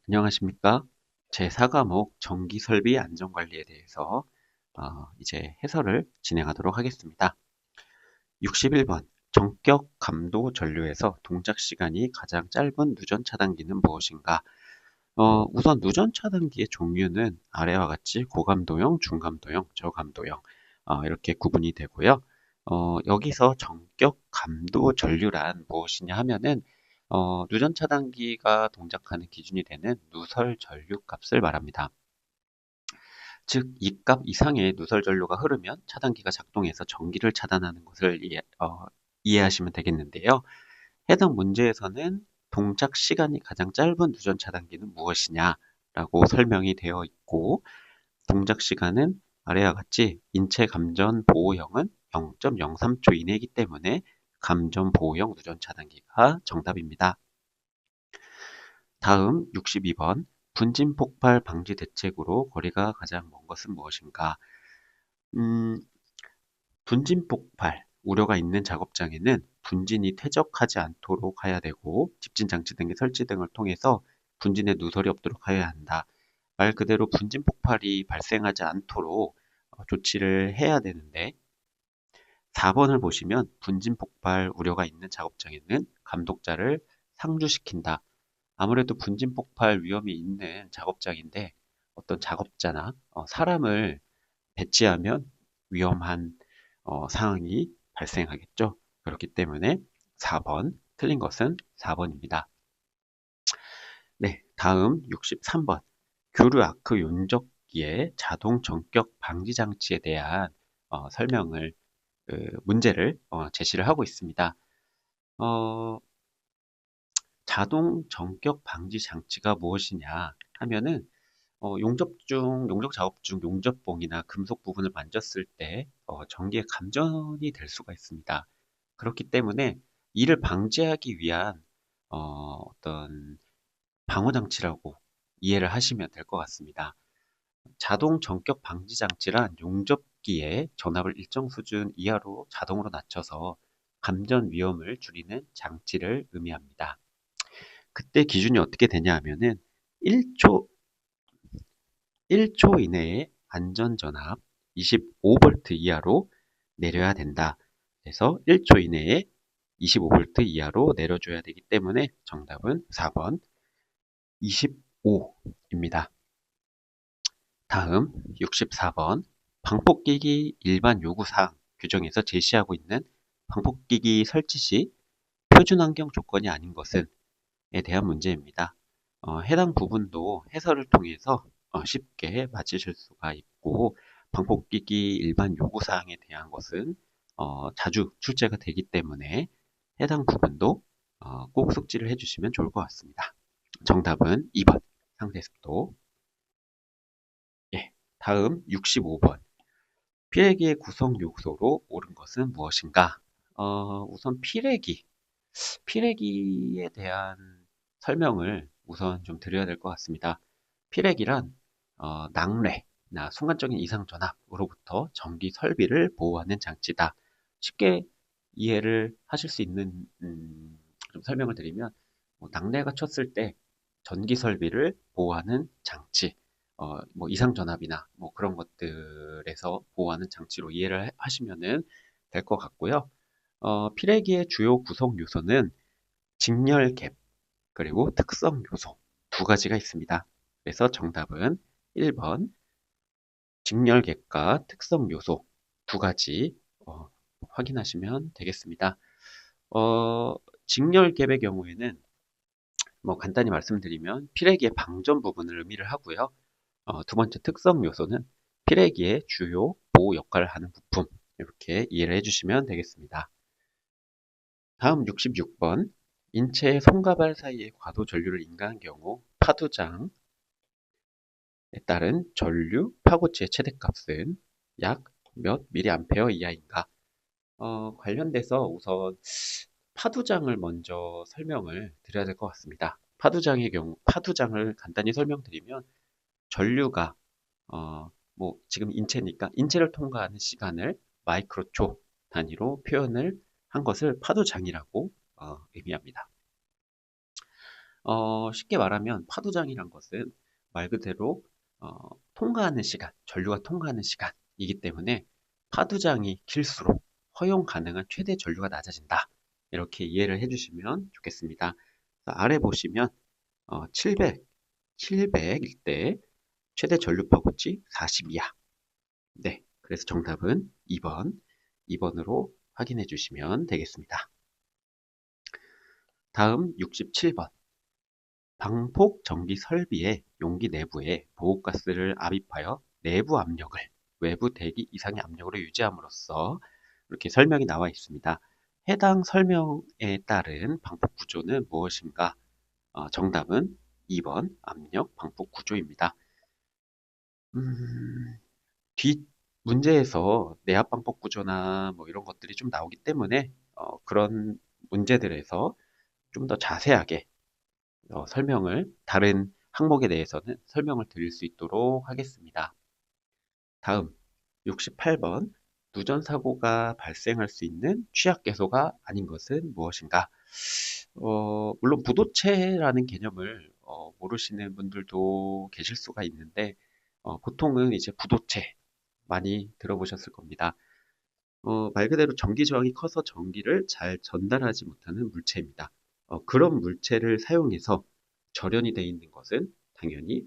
안녕하십니까? 제4과목 전기설비 안전관리에 대해서 이제 해설을 진행하도록 하겠습니다. 61번 전격 감도 전류에서 동작 시간이 가장 짧은 누전 차단기는 무엇인가? 우선 누전 차단기의 종류는 아래와 같이 고감도형, 중감도형, 저감도형 이렇게 구분이 되고요. 여기서 전격 감도 전류란 무엇이냐 하면은 누전 차단기가 동작하는 기준이 되는 누설 전류 값을 말합니다. 즉, 이 값 이상의 누설 전류가 흐르면 차단기가 작동해서 전기를 차단하는 것을 이해하시면 되겠는데요. 해당 문제에서는 동작 시간이 가장 짧은 누전 차단기는 무엇이냐라고 설명이 되어 있고, 동작 시간은 아래와 같이 인체 감전 보호형은 0.03초 이내이기 때문에 감전 보호형 누전 차단기가 정답입니다. 다음 62번 분진 폭발 방지 대책으로 거리가 가장 먼 것은 무엇인가? 음, 분진 폭발 우려가 있는 작업장에는 분진이 퇴적하지 않도록 해야 되고 집진 장치 등의 설치 등을 통해서 분진에 누설이 없도록 해야 한다. 말 그대로 분진 폭발이 발생하지 않도록 조치를 해야 되는데 4번을 보시면 분진 폭발 우려가 있는 작업장에는 감독자를 상주시킨다. 아무래도 분진 폭발 위험이 있는 작업장인데 어떤 작업자나 사람을 배치하면 위험한 상황이 발생하겠죠. 그렇기 때문에 4번, 틀린 것은 4번입니다. 네, 다음 63번. 교류 아크 용접기의 자동 전격 방지 장치에 대한 설명을, 문제를 제시를 하고 있습니다. 어, 자동 전격 방지 장치가 무엇이냐 하면은 용접 작업 중 용접봉이나 금속 부분을 만졌을 때 전기의 감전이 될 수가 있습니다. 그렇기 때문에 이를 방지하기 위한 어떤 방어 장치라고 이해를 하시면 될 것 같습니다. 자동 전격 방지 장치란 용접기의 전압을 일정 수준 이하로 자동으로 낮춰서 감전 위험을 줄이는 장치를 의미합니다. 그때 기준이 어떻게 되냐 하면은 1초 1초 이내에 안전전압 25V 이하로 내려야 된다. 그래서 1초 이내에 25V 이하로 내려줘야 되기 때문에 정답은 4번 25입니다. 다음 64번 방폭기기 일반 요구사항 규정에서 제시하고 있는 방폭기기 설치 시 표준 환경 조건이 아닌 것은 에 대한 문제입니다. 해당 부분도 해설을 통해서 쉽게 맞히실 수가 있고 방폭기기 일반 요구사항에 대한 것은 자주 출제가 되기 때문에 해당 부분도 꼭 숙지를 해주시면 좋을 것 같습니다. 정답은 2번 상대습도. 예, 다음 65번 피레기의 구성 요소로 옳은 것은 무엇인가? 우선 피레기에 대한 설명을 우선 좀 드려야 될 것 같습니다. 피레기란 낙뢰나 순간적인 이상 전압으로부터 전기 설비를 보호하는 장치다. 쉽게 이해를 하실 수 있는 좀 설명을 드리면 낙뢰가 쳤을 때 전기 설비를 보호하는 장치, 뭐 이상 전압이나 뭐 그런 것들에서 보호하는 장치로 이해를 하시면은 될 것 같고요. 피레기의 주요 구성 요소는 직렬 갭, 그리고 특성 요소 두 가지가 있습니다. 그래서 정답은 1번 직렬 갭과 특성 요소 두 가지 확인하시면 되겠습니다. 어, 직렬 갭의 경우에는 뭐 간단히 말씀드리면 피레기의 방전 부분을 의미를 하고요. 두 번째 특성 요소는 피레기의 주요 보호 역할을 하는 부품 이렇게 이해를 해주시면 되겠습니다. 다음 66번 인체의 손과 발 사이에 과도 전류를 인가한 경우 파두장에 따른 전류 파고치의 최대값은 약 몇 mA 이하인가? 관련돼서 우선 파두장을 먼저 설명을 드려야 될 것 같습니다. 파두장의 경우, 파두장을 간단히 설명드리면 전류가 뭐 지금 인체니까 인체를 통과하는 시간을 마이크로초 단위로 표현을 한 것을 파도장이라고 의미합니다. 쉽게 말하면 파도장이란 것은 말 그대로 통과하는 시간, 전류가 통과하는 시간이기 때문에 파도장이 길수록 허용 가능한 최대 전류가 낮아진다. 이렇게 이해를 해주시면 좋겠습니다. 아래 보시면 700일 때 최대 전류 파고치 42야. 네, 그래서 정답은 2번으로 확인해 주시면 되겠습니다. 다음 67번. 방폭 전기 설비의 용기 내부에 보호가스를 압입하여 내부 압력을 외부 대기 이상의 압력으로 유지함으로써 이렇게 설명이 나와 있습니다. 해당 설명에 따른 방폭 구조는 무엇인가? 정답은 2번 압력 방폭 구조입니다. 뒷 문제에서 내압 방폭 구조나 뭐 이런 것들이 좀 나오기 때문에 그런 문제들에서 좀 더 자세하게 다른 항목에 대해서는 설명을 드릴 수 있도록 하겠습니다. 다음 68번 누전 사고가 발생할 수 있는 취약 계소가 아닌 것은 무엇인가? 물론 부도체라는 개념을 모르시는 분들도 계실 수가 있는데 보통은 이제 부도체 많이 들어보셨을 겁니다. 말 그대로 전기 저항이 커서 전기를 잘 전달하지 못하는 물체입니다. 그런 물체를 사용해서 절연이 되어 있는 것은 당연히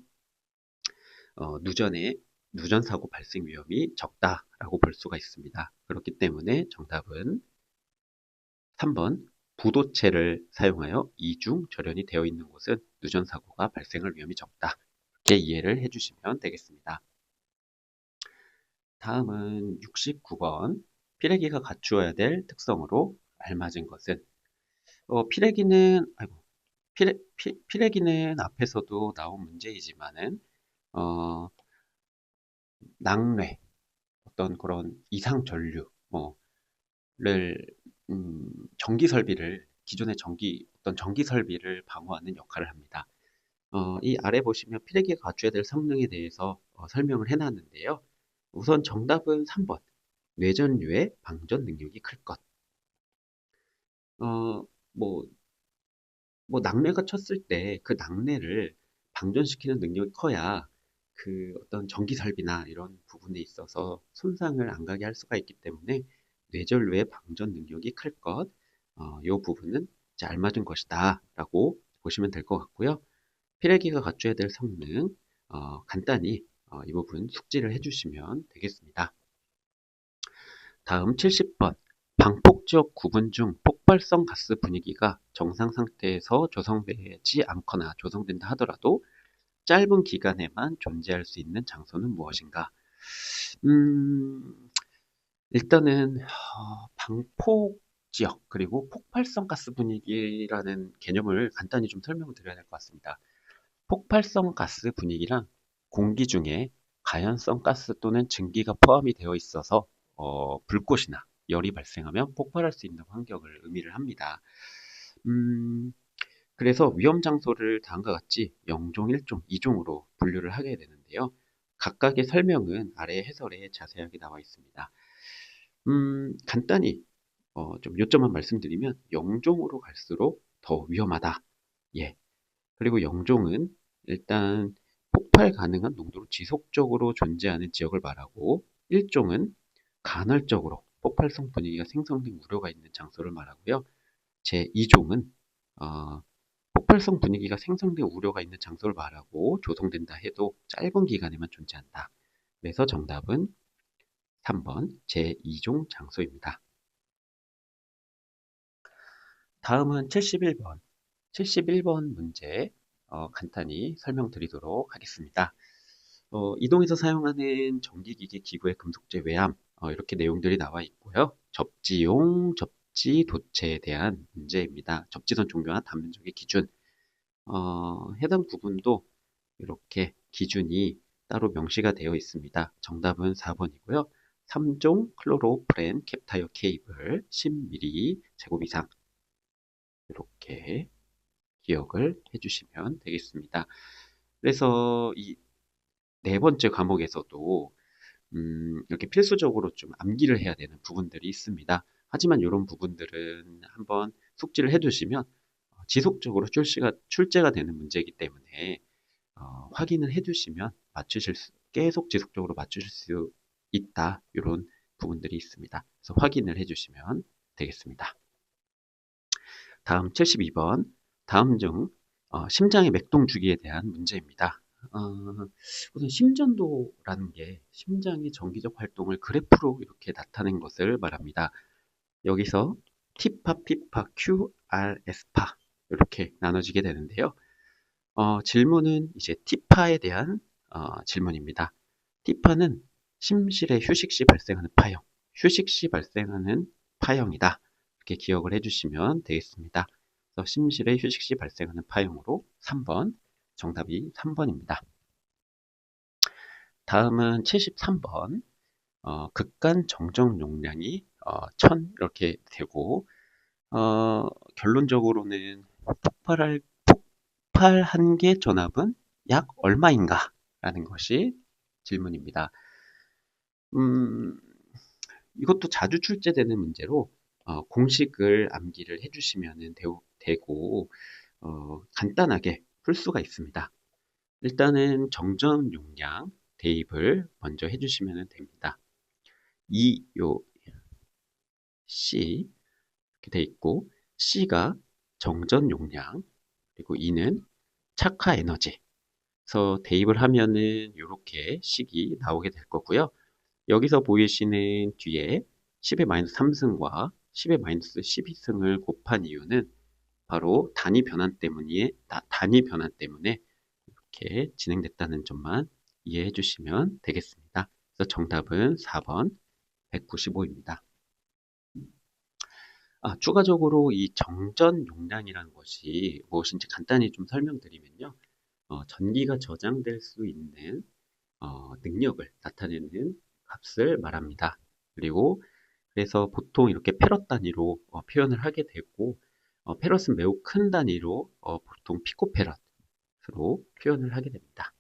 누전 사고 발생 위험이 적다라고 볼 수가 있습니다. 그렇기 때문에 정답은 3번 부도체를 사용하여 이중 절연이 되어 있는 곳은 누전 사고가 발생할 위험이 적다. 이렇게 이해를 해주시면 되겠습니다. 다음은 69번 피레기가 갖추어야 될 특성으로 알맞은 것은 피레기는 피레기는 앞에서도 나온 문제이지만은 어, 낙뢰 어떤 그런 이상 전류 뭐를 전기 설비를 기존의 어떤 전기 설비를 방어하는 역할을 합니다. 이 아래 보시면 피레기가 갖춰야 될 성능에 대해서 설명을 해놨는데요. 우선 정답은 3번. 뇌전류의 방전 능력이 클 것. 어, 뭐, 낙뢰가 쳤을 때 그 낙뢰를 방전시키는 능력이 커야 그 어떤 전기 설비나 이런 부분에 있어서 손상을 안 가게 할 수가 있기 때문에 뇌전류의 방전 능력이 클 것, 이 부분은 이제 알맞은 것이다 라고 보시면 될 것 같고요. 피레기가 갖춰야 될 성능, 간단히 이 부분 숙지를 해주시면 되겠습니다. 다음 70번. 방폭 지역 구분 중 폭발성 가스 분위기가 정상 상태에서 조성되지 않거나 조성된다 하더라도 짧은 기간에만 존재할 수 있는 장소는 무엇인가? 음, 일단은 방폭 지역 그리고 폭발성 가스 분위기라는 개념을 간단히 좀 설명을 드려야 될 것 같습니다. 폭발성 가스 분위기란 공기 중에 가연성 가스 또는 증기가 포함이 되어 있어서 불꽃이나 열이 발생하면 폭발할 수 있는 환경을 의미를 합니다. 음, 그래서 위험 장소를 다음과 같이 0종, 1종, 2종으로 분류를 하게 되는데요. 각각의 설명은 아래 해설에 자세하게 나와 있습니다. 간단히 좀 요점만 말씀드리면 0종으로 갈수록 더 위험하다. 예. 그리고 0종은 일단 폭발 가능한 농도로 지속적으로 존재하는 지역을 말하고 1종은 간헐적으로 폭발성 분위기가 생성된 우려가 있는 장소를 말하고요. 제 2종은 폭발성 분위기가 생성된 우려가 있는 장소를 말하고 조성된다 해도 짧은 기간에만 존재한다. 그래서 정답은 3번 제2종 장소입니다. 다음은 71번. 71번 문제 간단히 설명드리도록 하겠습니다. 이동에서 사용하는 전기기기 기구의 금속재 외암 이렇게 내용들이 나와 있고요. 접지용, 접지 도체에 대한 문제입니다. 접지선 종류와 단면적의 기준 해당 부분도 이렇게 기준이 따로 명시가 되어 있습니다. 정답은 4번이고요. 3종 클로로프렌 캡타이어 케이블 10mm 제곱 이상 이렇게 기억을 해주시면 되겠습니다. 그래서 이 네 번째 과목에서도 이렇게 필수적으로 좀 암기를 해야 되는 부분들이 있습니다. 하지만 이런 부분들은 한번 숙지를 해두시면 지속적으로 출제가 되는 문제이기 때문에 확인을 해두시면 계속 지속적으로 맞추실 수 있다. 이런 부분들이 있습니다. 그래서 확인을 해주시면 되겠습니다. 다음 72번. 다음 중 심장의 맥동 주기에 대한 문제입니다. 우선 심전도라는 게 심장의 정기적 활동을 그래프로 이렇게 나타낸 것을 말합니다. 여기서 T파, P파, QR, S파 이렇게 나눠지게 되는데요. 질문은 이제 T파에 대한 질문입니다. T파는 심실의 휴식 시 발생하는 파형, 휴식 시 발생하는 파형이다. 이렇게 기억을 해주시면 되겠습니다. 그래서 심실의 휴식 시 발생하는 파형으로 3번, 정답이 3번입니다. 다음은 73번. 극간 정적 용량이 1000 이렇게 되고 결론적으로는 폭발한 개 전압은 약 얼마인가? 라는 것이 질문입니다. 이것도 자주 출제되는 문제로 공식을 암기를 해주시면 되고 간단하게 풀 수가 있습니다. 일단은 정전 용량 대입을 먼저 해주시면 됩니다. 요 C 이렇게 돼 있고 C가 정전 용량 그리고 E는 착화 에너지. 그래서 대입을 하면은 이렇게 식이 나오게 될 거고요. 여기서 보이시는 뒤에 10의 마이너스 3승과 10의 마이너스 12승을 곱한 이유는 바로 단위 변환 때문에 이렇게 진행됐다는 점만 이해해 주시면 되겠습니다. 그래서 정답은 4번 195입니다. 추가적으로 이 정전 용량이라는 것이 무엇인지 간단히 좀 설명드리면요. 전기가 저장될 수 있는 능력을 나타내는 값을 말합니다. 그래서 보통 이렇게 페럿 단위로 표현을 하게 되고 페럿은 매우 큰 단위로 보통 피코페럿으로 표현을 하게 됩니다.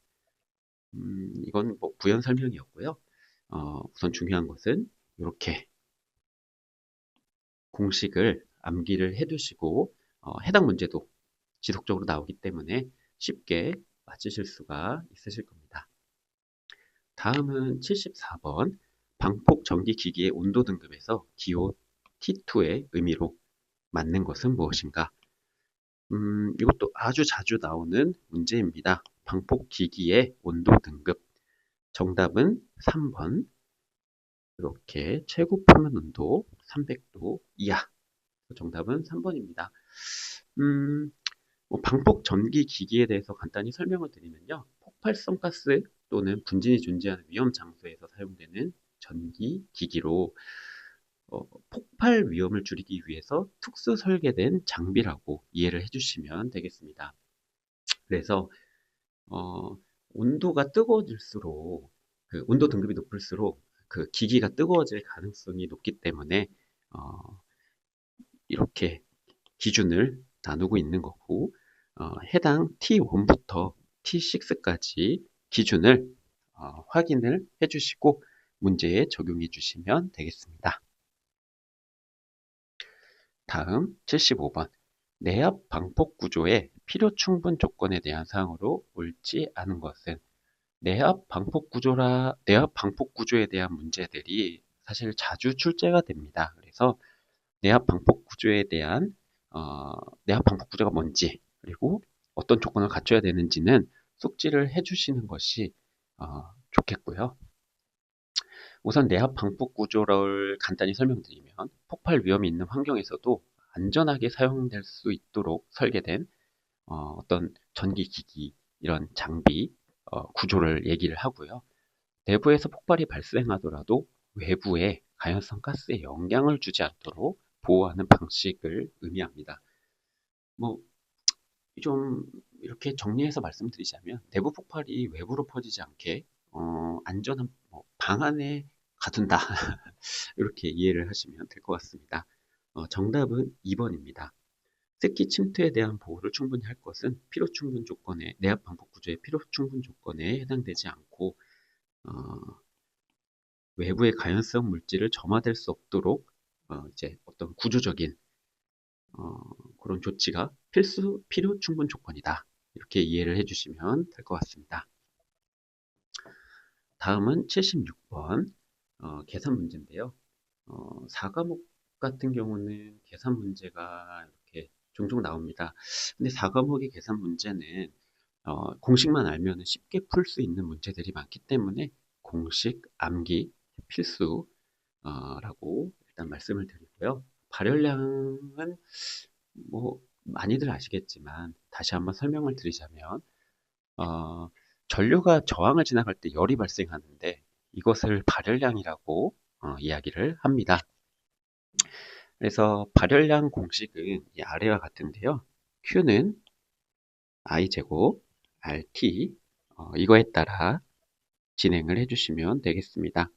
이건 뭐 부연 설명이었고요. 우선 중요한 것은 이렇게 공식을 암기를 해두시고 해당 문제도 지속적으로 나오기 때문에 쉽게 맞추실 수가 있으실 겁니다. 다음은 74번. 방폭 전기 기기의 온도 등급에서 기호 T2의 의미로 맞는 것은 무엇인가? 이것도 아주 자주 나오는 문제입니다. 방폭 기기의 온도 등급. 정답은 3번. 이렇게 최고 표면 온도 300도 이하. 정답은 3번입니다. 방폭 전기 기기에 대해서 간단히 설명을 드리면요. 폭발성 가스 또는 분진이 존재하는 위험 장소에서 사용되는 전기 기기로 폭발 위험을 줄이기 위해서 특수 설계된 장비라고 이해를 해주시면 되겠습니다. 그래서 온도가 뜨거워질수록 그 온도 등급이 높을수록 그 기기가 뜨거워질 가능성이 높기 때문에 이렇게 기준을 나누고 있는 거고 해당 T1부터 T6까지 기준을 확인을 해주시고 문제에 적용해 주시면 되겠습니다. 다음 75번. 내압 방폭 구조의 필요 충분 조건에 대한 사항으로 옳지 않은 것은 내압 방폭 구조에 대한 문제들이 사실 자주 출제가 됩니다. 그래서 내압 방폭 구조에 대한 내압 방폭 구조가 뭔지 그리고 어떤 조건을 갖춰야 되는지는 숙지를 해주시는 것이 좋겠고요. 우선 내압 방폭 구조를 간단히 설명드리면 폭발 위험이 있는 환경에서도 안전하게 사용될 수 있도록 설계된 어떤 전기기기 이런 장비 구조를 얘기를 하고요. 내부에서 폭발이 발생하더라도 외부에 가연성 가스에 영향을 주지 않도록 보호하는 방식을 의미합니다. 좀 이렇게 정리해서 말씀드리자면 내부 폭발이 외부로 퍼지지 않게 안전한 방 안에 가둔다. 이렇게 이해를 하시면 될 것 같습니다. 정답은 2번입니다. 특히 침투에 대한 보호를 충분히 할 것은 필요 충분 조건에 내압 방폭 구조의 필요 충분 조건에 해당되지 않고 외부의 가연성 물질을 점화될 수 없도록 이제 어떤 구조적인 그런 조치가 필요 충분 조건이다. 이렇게 이해를 해주시면 될 것 같습니다. 다음은 76번 계산 문제인데요. 4과목 같은 경우는 계산 문제가 이렇게 종종 나옵니다. 근데 4과목의 계산 문제는 공식만 알면 쉽게 풀 수 있는 문제들이 많기 때문에 공식 암기 필수라고 일단 말씀을 드리고요. 발열량은 뭐 많이들 아시겠지만 다시 한번 설명을 드리자면 어, 전류가 저항을 지나갈 때 열이 발생하는데 이것을 발열량이라고 이야기를 합니다. 그래서 발열량 공식은 이 아래와 같은데요. Q는 I제곱 RT 이거에 따라 진행을 해주시면 되겠습니다.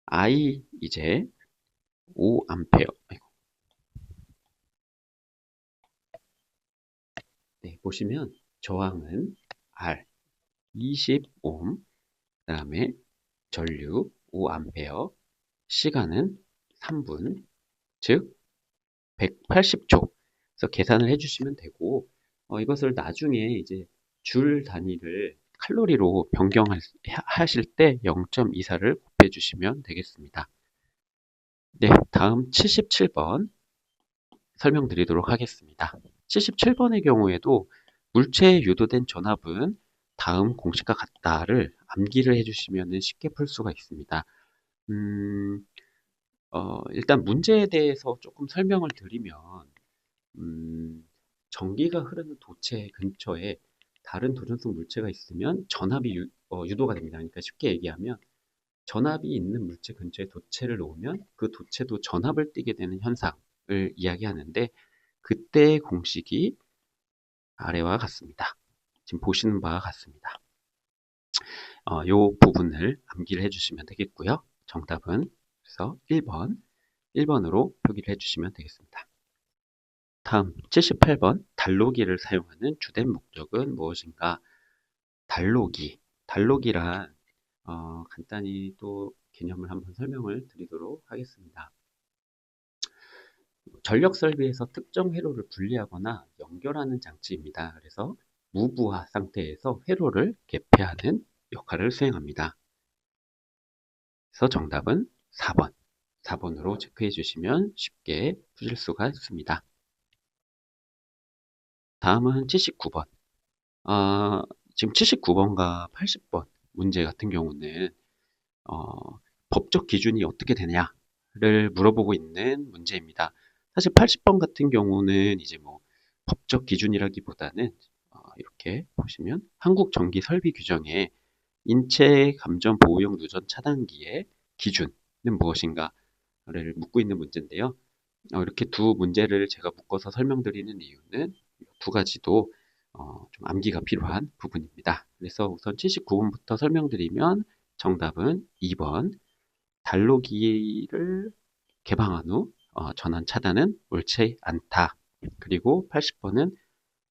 I 이제 5A 네, 보시면 저항은 R 20옴 그 다음에 전류 5A 시간은 3분 즉 180초 그래서 계산을 해주시면 되고 이것을 나중에 이제 줄 단위를 칼로리로 변경하실 때 0.24를 곱해 주시면 되겠습니다. 네, 다음 77번 설명드리도록 하겠습니다. 77번의 경우에도 물체에 유도된 전압은 다음 공식과 같다를 암기를 해주시면 쉽게 풀 수가 있습니다. 일단 문제에 대해서 조금 설명을 드리면 전기가 흐르는 도체 근처에 다른 도전성 물체가 있으면 전압이 유도가 됩니다. 그러니까 쉽게 얘기하면 전압이 있는 물체 근처에 도체를 놓으면 그 도체도 전압을 띠게 되는 현상을 이야기하는데 그때의 공식이 아래와 같습니다. 지금 보시는 바와 같습니다. 이 부분을 암기를 해주시면 되겠고요. 정답은 그래서 1번으로 표기를 해주시면 되겠습니다. 다음 78번 단로기를 사용하는 주된 목적은 무엇인가? 단로기란 간단히 또 개념을 한번 설명을 드리도록 하겠습니다. 전력 설비에서 특정 회로를 분리하거나 연결하는 장치입니다. 그래서 무부하 상태에서 회로를 개폐하는 역할을 수행합니다. 그래서 정답은 4번으로 체크해 주시면 쉽게 푸실 수가 있습니다. 다음은 79번. 지금 79번과 80번 문제 같은 경우는 법적 기준이 어떻게 되냐를 물어보고 있는 문제입니다. 사실 80번 같은 경우는 이제 뭐 법적 기준이라기보다는 이렇게 보시면 한국전기설비 규정에 인체 감전 보호용 누전 차단기의 기준은 무엇인가를 묻고 있는 문제인데요. 이렇게 두 문제를 제가 묶어서 설명드리는 이유는 두 가지도 좀 암기가 필요한 부분입니다. 그래서 우선 79번부터 설명드리면 정답은 2번 단로기를 개방한 후 전원 차단은 옳지 않다. 그리고 80번은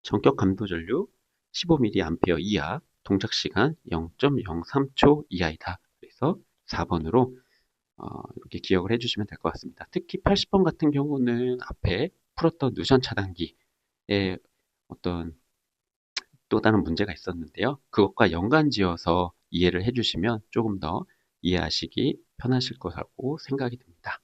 전격 감도 전류 15mA 이하 동작 시간 0.03초 이하이다. 그래서 4번으로 이렇게 기억을 해주시면 될 것 같습니다. 특히 80번 같은 경우는 앞에 풀었던 누전 차단기의 어떤 또 다른 문제가 있었는데요. 그것과 연관지어서 이해를 해주시면 조금 더 이해하시기 편하실 거라고 생각이 듭니다.